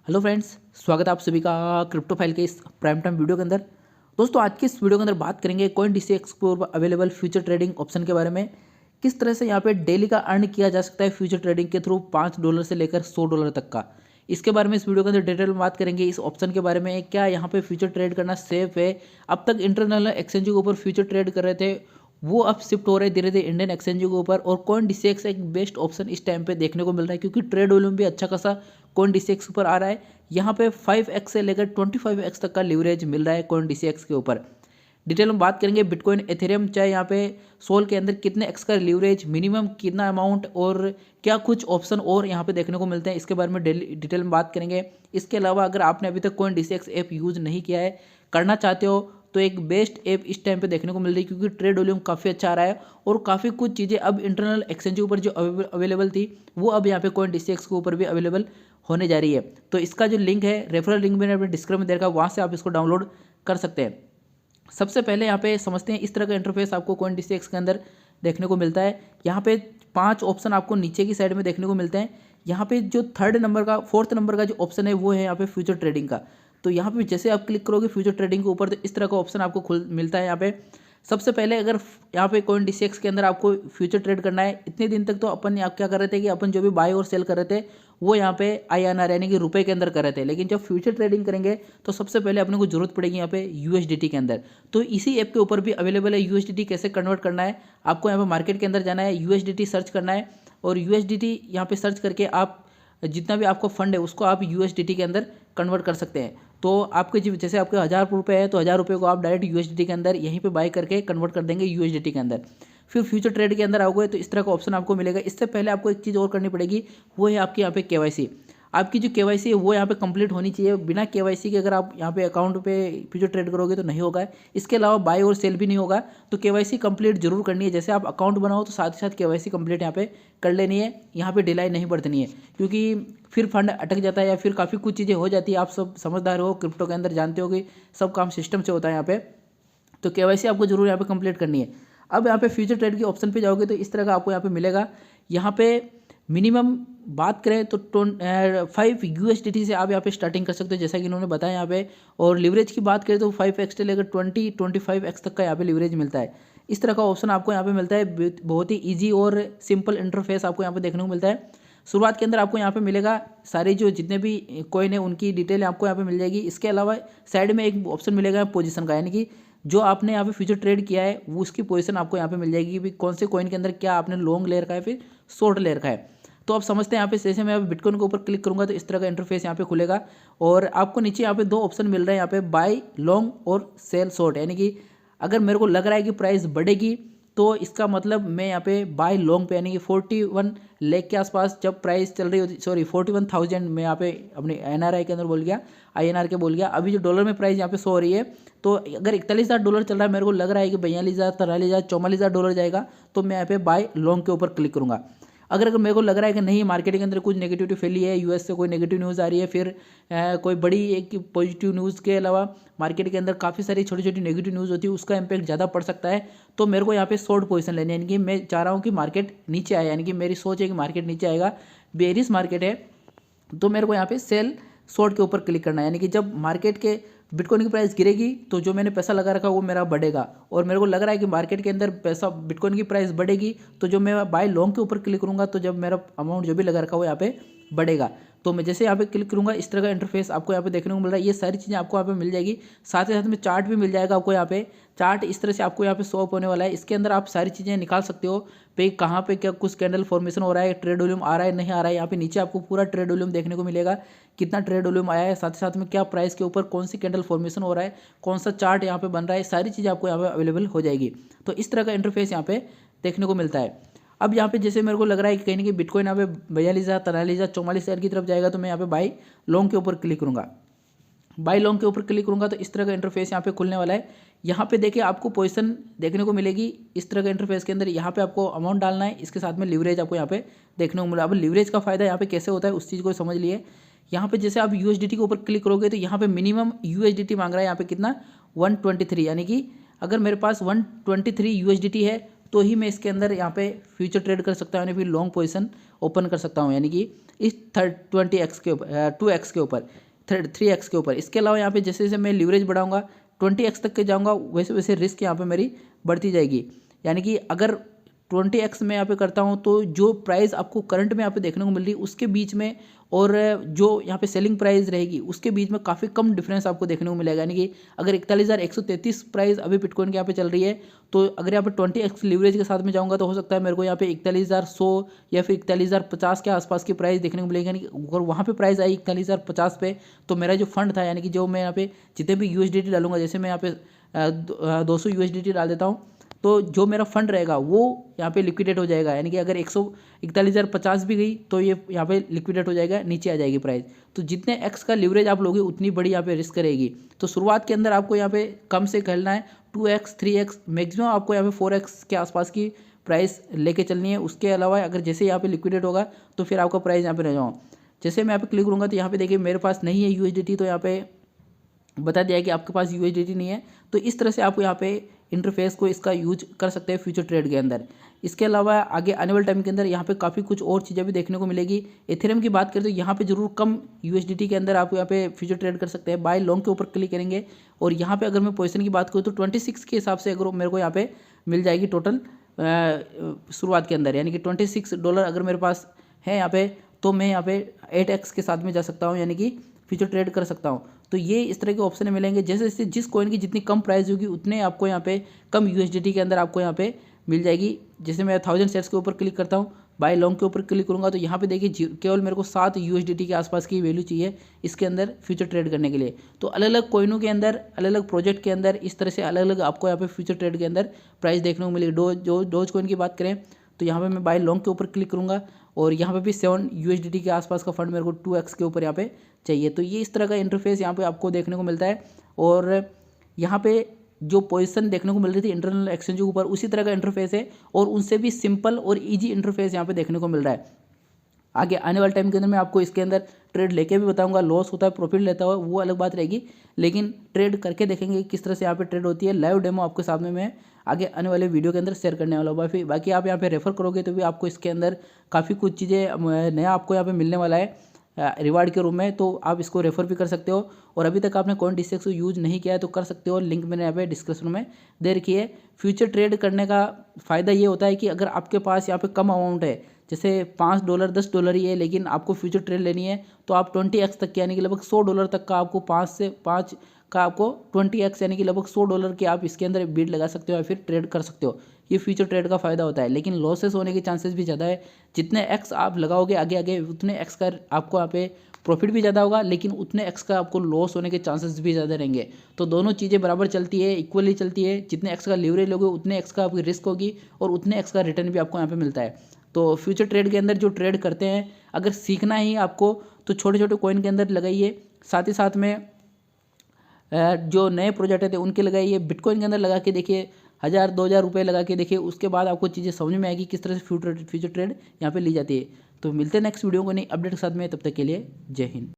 Hello friends, स्वागत है आप सभी का क्रिप्टो फाइल के इस प्राइम टाइम वीडियो के अंदर। दोस्तों, आज की इस वीडियो के अंदर बात करेंगे कॉइन DCX पर अवेलेबल फ्यूचर ट्रेडिंग ऑप्शन के बारे में। किस तरह से यहाँ पे डेली का अर्न किया जा सकता है फ्यूचर ट्रेडिंग के थ्रू $5 से लेकर $100 तक का। इसके बारे में इस वीडियो के अंदर डिटेल में बात करेंगे। इस ऑप्शन के बारे में, क्या यहाँ पे फ्यूचर ट्रेड करना सेफ है। अब तक इंटरनेशनल एक्सचेंज के ऊपर फ्यूचर ट्रेड कर रहे थे, वो अब शिफ्ट हो रहे हैं धीरे धीरे इंडियन एक्सचेंज के ऊपर। और कॉइन DCX एक बेस्ट ऑप्शन इस टाइम पे देखने को मिल रहा है, क्योंकि ट्रेड वॉल्यूम भी अच्छा खासा कॉइन DCX ऊपर आ रहा है। यहाँ पे 5x से लेकर 25x तक का लीवरेज मिल रहा है कॉइन DCX के ऊपर। डिटेल में बात करेंगे बिटकॉइन एथेरियम चाहे यहाँ पे सोल के अंदर कितने एक्स का लीवरेज, मिनिमम कितना अमाउंट, और क्या कुछ ऑप्शन और यहाँ पे देखने को मिलते हैं, इसके बारे में डिटेल में बात करेंगे। इसके अलावा अगर आपने अभी तक कॉइन DCX ऐप यूज़ नहीं किया है, करना चाहते हो, तो एक बेस्ट ऐप इस टाइम पे देखने को मिल रही है, क्योंकि ट्रेड वॉल्यूम काफ़ी अच्छा आ रहा है और काफ़ी कुछ चीज़ें अब इंटरनल एक्सचेंज के ऊपर जो अवेलेबल थी वो अब यहाँ पे कॉइन DCX के ऊपर भी अवेलेबल होने जा रही है। तो इसका जो लिंक है, रेफरल लिंक मैंने अपने डिस्क्रिप्शन में दे रखा है, वहाँ से आप इसको डाउनलोड कर सकते हैं। सबसे पहले यहाँ पे समझते हैं इस तरह का इंटरफेस आपको कॉइन DCX के अंदर देखने को मिलता है। यहाँ पे 5 ऑप्शन आपको नीचे की साइड में देखने को मिलते हैं। यहाँ पे जो फोर्थ नंबर का जो ऑप्शन है वो है यहाँ पे फ्यूचर ट्रेडिंग का। तो यहाँ पे जैसे आप क्लिक करोगे फ्यूचर ट्रेडिंग के ऊपर, तो इस तरह का ऑप्शन आपको खुल मिलता है। यहाँ पे सबसे पहले अगर यहाँ पे कॉइन DCX के अंदर आपको फ्यूचर ट्रेड करना है, इतने दिन तक तो अपन आप क्या कर रहे थे कि अपन जो भी बाय और सेल कर रहे थे वो यहाँ पे INR यानी कि रुपए के अंदर कर रहे थे। लेकिन जब फ्यूचर ट्रेडिंग करेंगे तो सबसे पहले अपने को जरूरत पड़ेगी यहाँ पे USDT के अंदर। तो इसी ऐप के ऊपर भी अवेलेबल है USDT कैसे कन्वर्ट करना है। आपको यहाँ पे मार्केट के अंदर जाना है, USDT सर्च करना है, और USDT यहाँ पे सर्च करके आप जितना भी आपको फंड है उसको आप USDT के अंदर कन्वर्ट कर सकते हैं। तो आपके जैसे आपके 1000 रुपये है तो 1000 रुपये को आप डायरेक्ट USDT के अंदर यहीं पे बाय करके कन्वर्ट कर देंगे USDT के अंदर। फिर फ्यूचर ट्रेड के अंदर आओगे तो इस तरह का ऑप्शन आपको मिलेगा। इससे पहले आपको एक चीज़ और करनी पड़ेगी, वो है आपकी यहाँ पे KYC। आपकी जो KYC है वो यहाँ पे कंप्लीट होनी चाहिए। बिना KYC के अगर आप यहाँ पे अकाउंट पे फ्यूचर ट्रेड करोगे तो नहीं होगा। इसके अलावा बाय और सेल भी नहीं होगा। तो KYC कंप्लीट जरूर करनी है। जैसे आप अकाउंट बनाओ तो साथ ही साथ KYC कंप्लीट यहाँ पे कर लेनी है। यहाँ पे डिलाई नहीं बरतनी है, क्योंकि फिर फंड अटक जाता है या फिर काफ़ी कुछ चीज़ें हो जाती है। आप सब समझदार हो, क्रिप्टो के अंदर जानते हो कि सब काम सिस्टम से होता है यहाँ पे। तो KYC आपको जरूर यहाँ पे कंप्लीट करनी है। अब यहाँ पे फ्यूचर ट्रेड के ऑप्शन पे जाओगे तो इस तरह का आपको यहाँ पे मिलेगा। यहाँ पे मिनिमम बात करें तो 5 USDT से आप यहाँ पे स्टार्टिंग कर सकते हो, जैसा कि इन्होंने बताया यहाँ पे। और लीवरेज की बात करें तो 5x से लेकर 25x तक का यहाँ पे लीवरेज मिलता है। इस तरह का ऑप्शन आपको यहाँ पे मिलता है। बहुत ही ईजी और सिंपल इंटरफेस आपको यहाँ पे देखने को मिलता है। शुरुआत के अंदर आपको यहाँ पे मिलेगा सारे जो जितने भी कॉइन है उनकी डिटेल आपको यहाँ पे मिल जाएगी। इसके अलावा साइड में एक ऑप्शन मिलेगा पोजीशन का, यानी कि जो आपने यहाँ पे फ्यूचर ट्रेड किया है वो उसकी पोजीशन आपको यहाँ पे मिल जाएगी कि कौन से कॉइन के अंदर क्या आपने लॉन्ग ले रखा है फिर शॉर्ट ले रखा है। तो आप समझते हैं यहाँ पे जैसे मैं बिटकॉइन के ऊपर क्लिक करूंगा तो इस तरह का इंटरफेस यहाँ पे खुलेगा। और आपको नीचे यहाँ पे 2 ऑप्शन मिल रहे हैं यहाँ पे, बाय लॉन्ग और सेल शॉर्ट। यानी कि अगर मेरे को लग रहा है कि प्राइस बढ़ेगी तो इसका मतलब मैं यहाँ पे बाय लॉन्ग पे, यानी कि 41 लाख के आसपास जब प्राइस चल रही होती, सॉरी 41,000 मैं यहाँ पे अपने NRI के अंदर बोल गया, INR के बोल गया। अभी जो डॉलर में प्राइस यहाँ पे शो हो रही है, तो अगर $41,000 चल रहा है, मेरे को लग रहा है कि 42,000, 43,000, $44,000 जाएगा, तो मैं यहाँ पे बाय लॉन्ग के ऊपर क्लिक करूँगा। अगर मेरे को लग रहा है कि नहीं मार्केट के अंदर कुछ नेगेटिविटी फैली है, US से कोई नेगेटिव न्यूज़ आ रही है, फिर कोई बड़ी एक पॉजिटिव न्यूज़ के अलावा मार्केट के अंदर काफ़ी सारी छोटी छोटी नेगेटिव न्यूज़ होती है, उसका इंपैक्ट ज़्यादा पड़ सकता है, तो मेरे को यहाँ पे शॉर्ट पोजीशन लेनी है। यानी कि मैं चाह रहा हूँ कि मार्केट नीचे आए, यानी कि मेरी सोच है कि मार्केट नीचे आएगा, बेरिश मार्केट है, तो मेरे को यहाँ पे सेल शॉर्ट के ऊपर क्लिक करना है। यानी कि जब मार्केट के बिटकॉइन की प्राइस गिरेगी तो जो मैंने पैसा लगा रखा वो मेरा बढ़ेगा, और मेरे को लग रहा है कि मार्केट के अंदर पैसा बिटकॉइन की प्राइस बढ़ेगी, तो जो मैं बाय लॉन्ग के ऊपर क्लिक करूँगा तो जब मेरा अमाउंट जो भी लगा रखा वो यहाँ पे बढ़ेगा। तो मैं जैसे यहाँ पे क्लिक करूँगा इस तरह का इंटरफेस आपको यहाँ पे देखने को मिल रहा है। ये सारी चीज़ें आपको यहाँ पे मिल जाएगी। साथ ही साथ में चार्ट भी मिल जाएगा आपको यहाँ पे। चार्ट इस तरह से आपको यहाँ पे शो अप होने वाला है। इसके अंदर आप सारी चीज़ें निकाल सकते हो पे कहाँ पे क्या कुछ कैंडल फॉर्मेशन हो रहा है, ट्रेड वॉल्यूम आ रहा है नहीं आ रहा है। यहाँ पे नीचे आपको पूरा ट्रेड वॉल्यूम देखने को मिलेगा, कितना ट्रेड वॉल्यूम आया है, साथ ही साथ में क्या प्राइस के ऊपर कौन सी कैंडल फॉर्मेशन हो रहा है, कौन सा चार्ट यहाँ पे बन रहा है, सारी चीज़ें आपको यहाँ पे अवेलेबल हो जाएगी। तो इस तरह का इंटरफेस यहाँ पे देखने को मिलता है। अब यहाँ पे जैसे मेरे को लग रहा है कि कहीं ना कहीं बिटकॉइन यहाँ पे 42,000, 43,000, 44,000 की तरफ जाएगा, तो मैं यहाँ पे बाय लॉन्ग के ऊपर क्लिक करूँगा। बाय लॉन्ग के ऊपर क्लिक करूँगा तो इस तरह का इंटरफेस यहाँ पे खुलने वाला है। यहाँ पे देखिए आपको पोजीशन देखने को मिलेगी इस तरह का इंटरफेस के अंदर। यहाँ पे आपको अमाउंट डालना है, इसके साथ में लीवरेज आपको यहाँ पे देखने को मिला। अब लीवरेज का फायदा यहाँ पे कैसे होता है उस चीज़ को समझ लिए। यहाँ पे जैसे आप USDT के ऊपर क्लिक करोगे तो यहाँ पे मिनिमम USDT मांग रहा है यहाँ पे कितना 123, यानी कि अगर मेरे पास 123 USDT है तो ही मैं इसके अंदर यहाँ पे फ्यूचर ट्रेड कर सकता हूँ, यानी फिर लॉन्ग पोजीशन ओपन कर सकता हूँ, यानी कि इस 20x के ऊपर 2x के ऊपर 3x के ऊपर। इसके अलावा यहाँ पे जैसे जैसे मैं लीवरेज बढ़ाऊंगा 20x तक के जाऊँगा, वैसे वैसे रिस्क यहाँ पे मेरी बढ़ती जाएगी। यानी कि अगर 20x में यहाँ पे करता हूँ तो जो प्राइस आपको करंट में यहाँ पे देखने को मिल रही है उसके बीच में और जो यहाँ पे सेलिंग प्राइस रहेगी उसके बीच में काफ़ी कम डिफरेंस आपको देखने को मिलेगा। यानी कि अगर 41,133 प्राइस अभी बिटकॉइन के यहाँ पे चल रही है, तो अगर यहाँ पे 20x लीवरेज के साथ में जाऊँगा तो हो सकता है मेरे को यहाँ पे 41,100 या फिर 41,050 के आसपास की प्राइस देखने को मिलेगी। यानी कि अगर वहाँ पे प्राइस आई 41,050 पे, तो मेरा जो फंड था, यानी कि जो मैं यहाँ पे जितने भी USDT डालूंगा, जैसे मैं यहाँ पे 200 USDT डाल देता हूँ, तो जो मेरा फंड रहेगा वो यहाँ पे लिक्विडेट हो जाएगा। यानी कि अगर 141,050 भी गई तो ये यहाँ पे लिक्विडेट हो जाएगा, नीचे आ जाएगी प्राइस। तो जितने एक्स का लीवरेज आप लोगे उतनी बड़ी यहाँ पे रिस्क रहेगी। तो शुरुआत के अंदर आपको यहाँ पे कम से खेलना है, 2x 3x मैक्सिमम आपको यहाँ पे 4x के आसपास की प्राइस लेके चलनी है। उसके अलावा अगर जैसे यहाँ पे लिक्विडेट होगा तो फिर आपका प्राइस यहाँ पे रह जाओ। जैसे मैं यहाँ पे क्लिक करूँगा तो यहाँ पे देखिए मेरे पास नहीं है USDT, तो यहाँ पे बता दिया है कि आपके पास USDT नहीं है। तो इस तरह से आप यहाँ पे इंटरफेस को इसका यूज कर सकते हैं फ्यूचर ट्रेड के अंदर। इसके अलावा आगे आने वाले टाइम के अंदर यहाँ पे काफ़ी कुछ और चीज़ें भी देखने को मिलेगी। एथेरियम की बात करें तो यहाँ पे जरूर कम USDT के अंदर आप यहाँ पे फ्यूचर ट्रेड कर सकते हैं। बाय लॉन्ग के ऊपर क्लिक करेंगे और यहाँ पे अगर मैं पोजीशन की बात करूँ तो 26 के हिसाब से अगर मेरे को यहाँ पे मिल जाएगी टोटल शुरुआत के अंदर, यानी कि $26 अगर मेरे पास है यहाँ पे, तो मैं यहाँ पे 8x के साथ में जा सकता हूँ, यानी कि फ्यूचर ट्रेड कर सकता हूँ। तो ये इस तरह के ऑप्शन मिलेंगे। जैसे जैसे जिस कॉइन की जितनी कम प्राइस होगी उतने आपको यहाँ पे कम USDT के अंदर आपको यहाँ पे मिल जाएगी। जैसे मैं 1000 शेयर्स के ऊपर क्लिक करता हूँ, बाय लॉन्ग के ऊपर क्लिक करूँगा तो यहाँ पे देखिए केवल मेरे को 7 USDT के आसपास की वैल्यू चाहिए इसके अंदर फ्यूचर ट्रेड करने के लिए। तो अलग अलग कॉइनों के अंदर, अलग अलग प्रोजेक्ट के अंदर इस तरह से अलग अलग आपको यहाँ पे फ्यूचर ट्रेड के अंदर प्राइस देखने को मिलेगी। डोज कॉइन की बात करें तो यहाँ पे मैं बाय लॉन्ग के ऊपर क्लिक करूँगा और यहाँ पे भी 7 USDT के आसपास का फंड मेरे को 2x के ऊपर यहाँ पे चाहिए। तो ये इस तरह का इंटरफेस यहाँ पे आपको देखने को मिलता है। और यहाँ पे जो पोजीशन देखने को मिल रही थी इंटरनल एक्सचेंज के ऊपर, उसी तरह का इंटरफेस है और उनसे भी सिंपल और ईजी इंटरफेस यहाँ पे देखने को मिल रहा है। आगे आने वाले टाइम के अंदर मैं आपको इसके अंदर ट्रेड लेके भी बताऊंगा, लॉस होता है प्रॉफिट लेता हुआ वो अलग बात रहेगी, लेकिन ट्रेड करके देखेंगे किस तरह से यहाँ पे ट्रेड होती है। लाइव डेमो आपके सामने मैं आगे आने वाले वीडियो के अंदर शेयर करने वाला हूँ। बाकी आप यहाँ पे रेफर करोगे तो भी आपको इसके अंदर काफ़ी कुछ चीज़ें नया आपको यहाँ पे मिलने वाला है रिवार्ड के रूप में, तो आप इसको रेफर भी कर सकते हो। और अभी तक आपने CoinDCX को यूज़ नहीं किया है तो कर सकते हो, लिंक मैंने यहाँ पे डिस्क्रिप्शन में दे रखी है। फ्यूचर ट्रेड करने का फ़ायदा ये होता है कि अगर आपके पास यहाँ पे कम अमाउंट है, जैसे $5 $10 ही है, लेकिन आपको फ्यूचर ट्रेड लेनी है तो आप 20x तक यानी कि लगभग $100 तक का आपको 5 का आपको 20x यानी कि लगभग $100 के आप इसके अंदर बीट लगा सकते हो या फिर ट्रेड कर सकते हो। ये फ्यूचर ट्रेड का फ़ायदा होता है, लेकिन लॉसेस होने के चांसेस भी ज़्यादा है। जितने x आप लगाओगे आगे आगे उतने x का आपको यहाँ पे प्रॉफिट भी ज़्यादा होगा, लेकिन उतने x का आपको लॉस होने के चांसेस भी ज़्यादा रहेंगे। तो दोनों चीज़ें बराबर चलती है, इक्वली चलती है। जितने x का लीवरेज लोगे उतने x का आपकी रिस्क होगी और उतने x का रिटर्न भी आपको यहाँ पे मिलता है। तो फ्यूचर ट्रेड के अंदर जो ट्रेड करते हैं, अगर सीखना ही आपको तो छोटे छोटे कॉइन के अंदर लगाइए, साथ ही साथ में जो नए प्रोजेक्ट थे उनके लगाइए। बिटकॉइन के अंदर लगा के देखिए, 1000-2000 रुपये लगा के देखिए, उसके बाद आपको चीज़ें समझ में आएगी किस तरह से फ्यूचर ट्रेड यहाँ पे ली जाती है। तो मिलते हैं नेक्स्ट वीडियो को नई अपडेट के साथ में, तब तक के लिए जय हिंद।